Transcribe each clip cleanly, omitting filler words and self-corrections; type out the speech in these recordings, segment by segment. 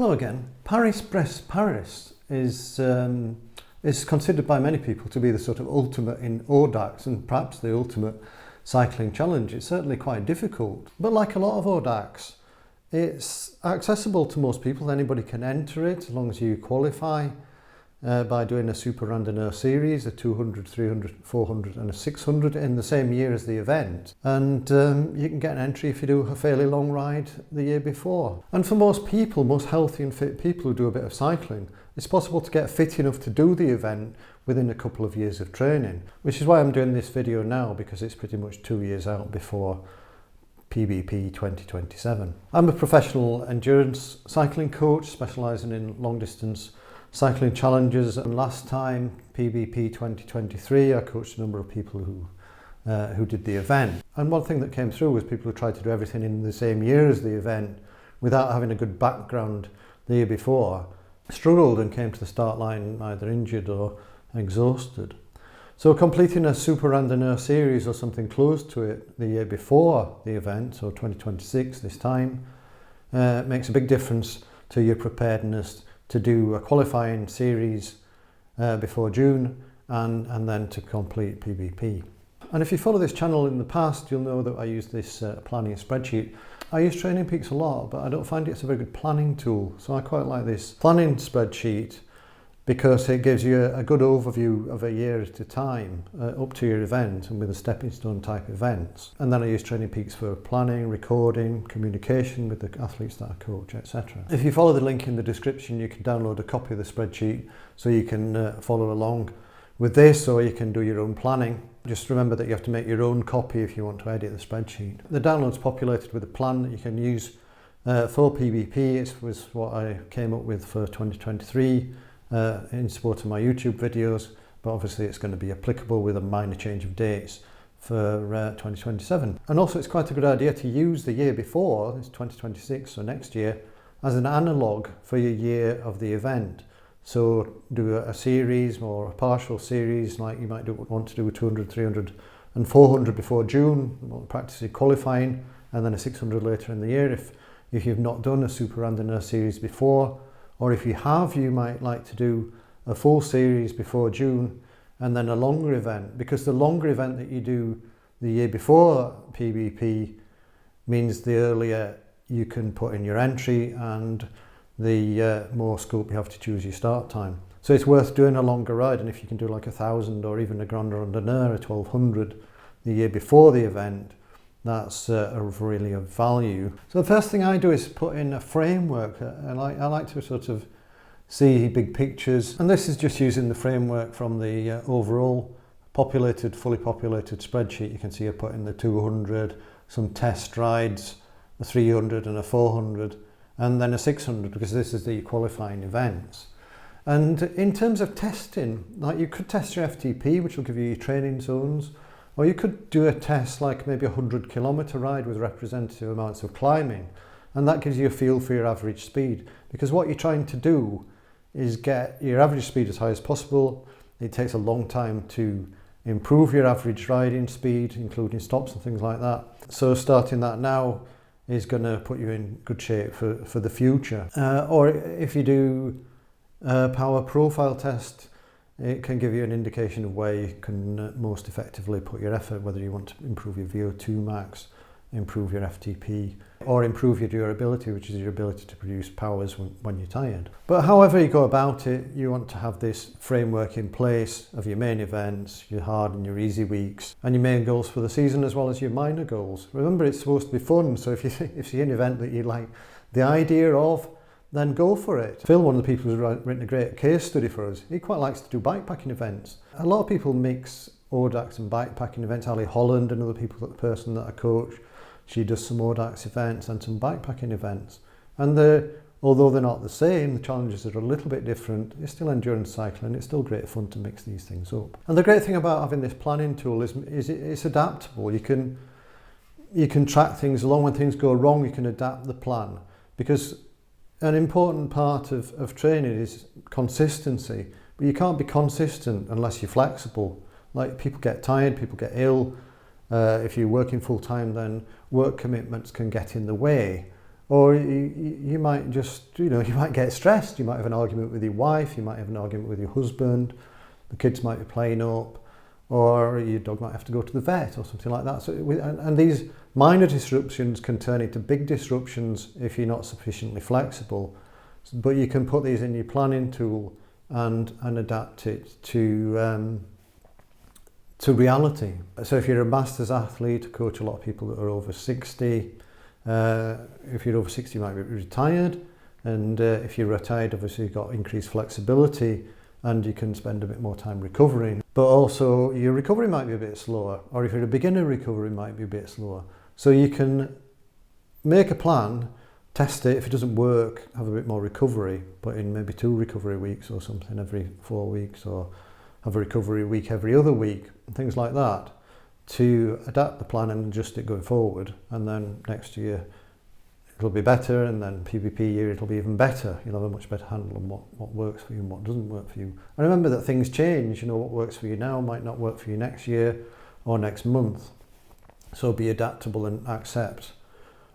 Hello again. Paris-Brest Paris is considered by many people to be the sort of ultimate in ODACs and perhaps the ultimate cycling challenge. It's certainly quite difficult, but like a lot of ODACs, it's accessible to most people. Anybody can enter it as long as you qualify by doing a super randonneur series, a 200, 300, 400 and a 600 in the same year as the event. And you can get an entry if you do a fairly long ride the year before. And for most people, most healthy and fit people who do a bit of cycling, it's possible to get fit enough to do the event within a couple of years of training, which is why I'm doing this video now, because it's pretty much 2 years out before PBP 2027. I'm a professional endurance cycling coach specialising in long distance cycling challenges, and last time, PBP 2023, I coached a number of people who did the event. And one thing that came through was people who tried to do everything in the same year as the event without having a good background the year before struggled and came to the start line either injured or exhausted. So completing a super randonneur series or something close to it the year before the event, so 2026 this time, makes a big difference to your preparedness to do a qualifying series before June and then to complete PBP. And if you follow this channel in the past, you'll know that I use this planning spreadsheet. I use Training Peaks a lot, but I don't find it's a very good planning tool. So I quite like this planning spreadsheet because it gives you a good overview of a year at a time up to your event and with a stepping stone type events. And then I use Training Peaks for planning, recording, communication with the athletes that I coach, etc. If you follow the link in the description, you can download a copy of the spreadsheet so you can follow along with this, or you can do your own planning. Just remember that you have to make your own copy if you want to edit the spreadsheet. The download's populated with a plan that you can use for PBP. It was what I came up with for 2023. In support of my YouTube videos, but obviously it's going to be applicable with a minor change of dates for 2027. And also it's quite a good idea to use the year before, it's 2026, so next year, as an analogue for your year of the event. So do a series or a partial series, like you might want to do a 200, 300 and 400 before June, practicing qualifying, and then a 600 later in the year if you've not done a super randonneur series before. Or if you have, you might like to do a full series before June and then a longer event, because the longer event that you do the year before PBP means the earlier you can put in your entry and the more scope you have to choose your start time. So it's worth doing a longer ride, and if you can do like 1,000 or even a Grand Randonneur, a 1,200 the year before the event, that's really of value. So the first thing I do is put in a framework. I like to sort of see big pictures, and this is just using the framework from the overall fully populated spreadsheet. You can see I put in the 200, some test rides, a 300 and a 400, and then a 600 because this is the qualifying events. And in terms of testing, like you could test your FTP, which will give you your training zones. Or you could do a test like maybe a 100-kilometre ride with representative amounts of climbing, and that gives you a feel for your average speed, because what you're trying to do is get your average speed as high as possible. It takes a long time to improve your average riding speed, including stops and things like that. So starting that now is going to put you in good shape for the future. Or if you do a power profile test, it can give you an indication of where you can most effectively put your effort, whether you want to improve your VO2 max, improve your FTP, or improve your durability, which is your ability to produce powers when you're tired. But however you go about it, you want to have this framework in place of your main events, your hard and your easy weeks, and your main goals for the season, as well as your minor goals. Remember, it's supposed to be fun, so if you see an event that you like the idea of, then go for it. Phil, one of the people who's written a great case study for us, he quite likes to do bikepacking events. A lot of people mix ODACs and bikepacking events. Ali Holland, another person that I coach, she does some ODACs events and some bikepacking events. And although they're not the same, the challenges are a little bit different. It's still endurance cycling. It's still great fun to mix these things up. And the great thing about having this planning tool is it's adaptable. You can track things along. When things go wrong, you can adapt the plan, because an important part of training is consistency, but you can't be consistent unless you're flexible. Like, people get tired, people get ill. If you're working full time, then work commitments can get in the way Or you might just, you might get stressed. You might have an argument with your wife, you might have an argument with your husband, the kids might be playing up, or your dog might have to go to the vet or something like that. So, and these minor disruptions can turn into big disruptions if you're not sufficiently flexible. But you can put these in your planning tool and adapt it to reality. So if you're a masters athlete, coach a lot of people that are over 60. If you're over 60, you might be retired. And if you're retired, obviously you've got increased flexibility and you can spend a bit more time recovering. But also your recovery might be a bit slower, or if you're a beginner, recovery might be a bit slower. So you can make a plan, test it. If it doesn't work, have a bit more recovery, put in maybe 2 recovery weeks or something every 4 weeks, or have a recovery week every other week, and things like that, to adapt the plan and adjust it going forward. And then next year it'll be better, and then PVP year it'll be even better. You'll have a much better handle on what works for you and what doesn't work for you. And remember that things change. What works for you now might not work for you next year or next month. So be adaptable and accept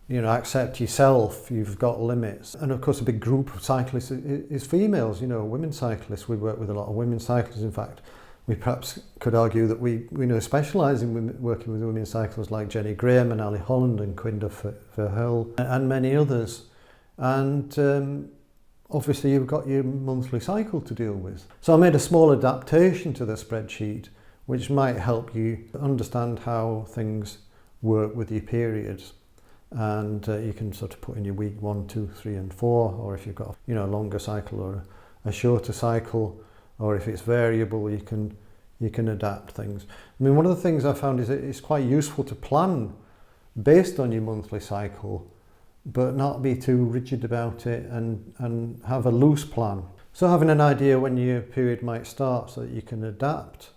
yourself. You've got limits. And of course a big group of cyclists is females, women cyclists. We work with a lot of women cyclists. In fact, we perhaps could argue that we specialise in working with women cyclists like Jenny Graham and Ali Holland and Quinda Verheul and many others. And obviously you've got your monthly cycle to deal with. So I made a small adaptation to the spreadsheet which might help you understand how things work with your periods. And you can sort of put in your week 1, 2, 3 and 4, or if you've got a longer cycle or a shorter cycle, or if it's variable, you can adapt things. I mean, one of the things I found is it's quite useful to plan based on your monthly cycle, but not be too rigid about it, and have a loose plan. So having an idea when your period might start so that you can adapt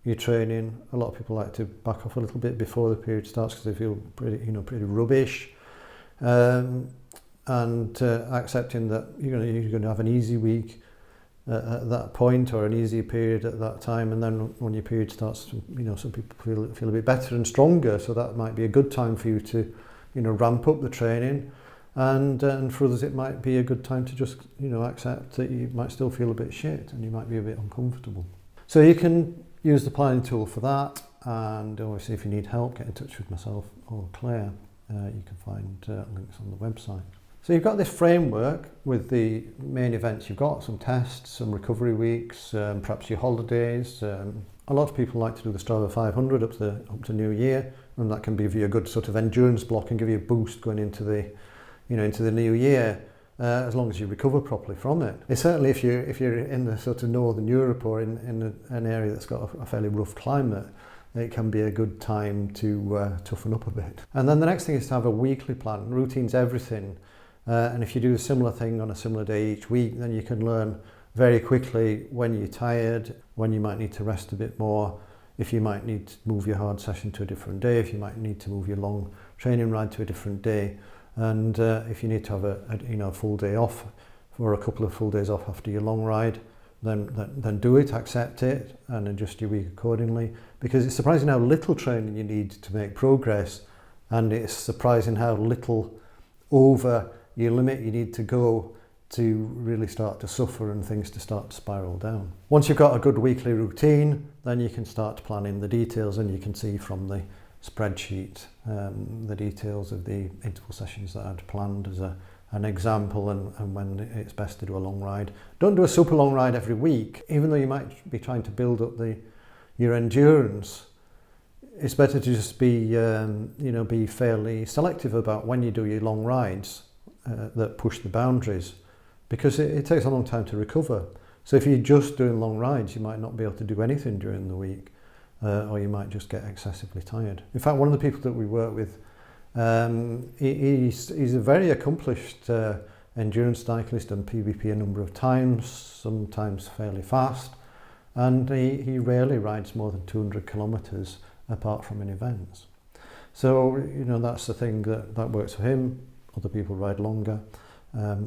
your training. A lot of people like to back off a little bit before the period starts because they feel pretty rubbish, and accepting that you're going to have an easy week at that point, or an easy period at that time, and then when your period starts, some people feel a bit better and stronger, so that might be a good time for you to ramp up the training, and for others it might be a good time to just accept that you might still feel a bit shit and you might be a bit uncomfortable. So you can use the planning tool for that, and obviously if you need help, get in touch with myself or Claire. You can find links on the website. So you've got this framework with the main events you've got, some tests, some recovery weeks, perhaps your holidays. A lot of people like to do the Strava 500 up to New Year, and that can give you a good sort of endurance block and give you a boost going into the new year, as long as you recover properly from it. It's certainly if you're in the sort of Northern Europe or in an area that's got a fairly rough climate, it can be a good time to toughen up a bit. And then the next thing is to have a weekly plan. Routine's everything. And if you do a similar thing on a similar day each week, then you can learn very quickly when you're tired, when you might need to rest a bit more, if you might need to move your hard session to a different day, if you might need to move your long training ride to a different day, and if you need to have a full day off or a couple of full days off after your long ride, then do it, accept it, and adjust your week accordingly. Because it's surprising how little training you need to make progress, and it's surprising how little over your limit you need to go to really start to suffer and things to start to spiral down. Once you've got a good weekly routine, then you can start planning the details, and you can see from the spreadsheet the details of the interval sessions that I'd planned as an example, and when it's best to do a long ride. Don't do a super long ride every week, even though you might be trying to build up your endurance. It's better to just be fairly selective about when you do your long rides that push the boundaries, because it takes a long time to recover. So if you're just doing long rides, you might not be able to do anything during the week, or you might just get excessively tired. In fact, one of the people that we work with, he's a very accomplished endurance cyclist, done PVP a number of times, sometimes fairly fast, and he rarely rides more than 200 kilometres apart from in events. So that's the thing that works for him. Other people ride longer,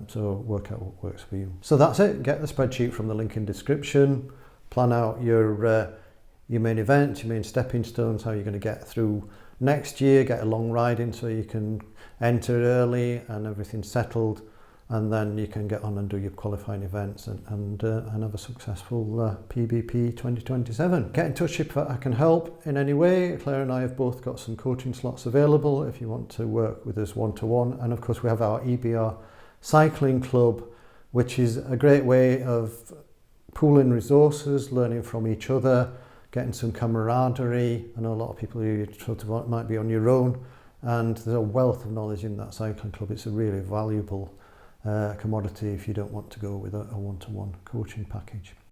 so work out what works for you. So that's it. Get the spreadsheet from the link in description, plan out your main events, your main stepping stones, how you're going to get through next year, get a long ride in so you can enter early and everything's settled, and then you can get on and do your qualifying events and have a successful PBP 2027. Get in touch if I can help in any way. Claire and I have both got some coaching slots available if you want to work with us one-to-one. And of course we have our EBR Cycling Club, which is a great way of pooling resources, learning from each other, getting some camaraderie. I know a lot of people who sort of might be on your own, and there's a wealth of knowledge in that cycling club. It's a really valuable commodity if you don't want to go with a one-to-one coaching package.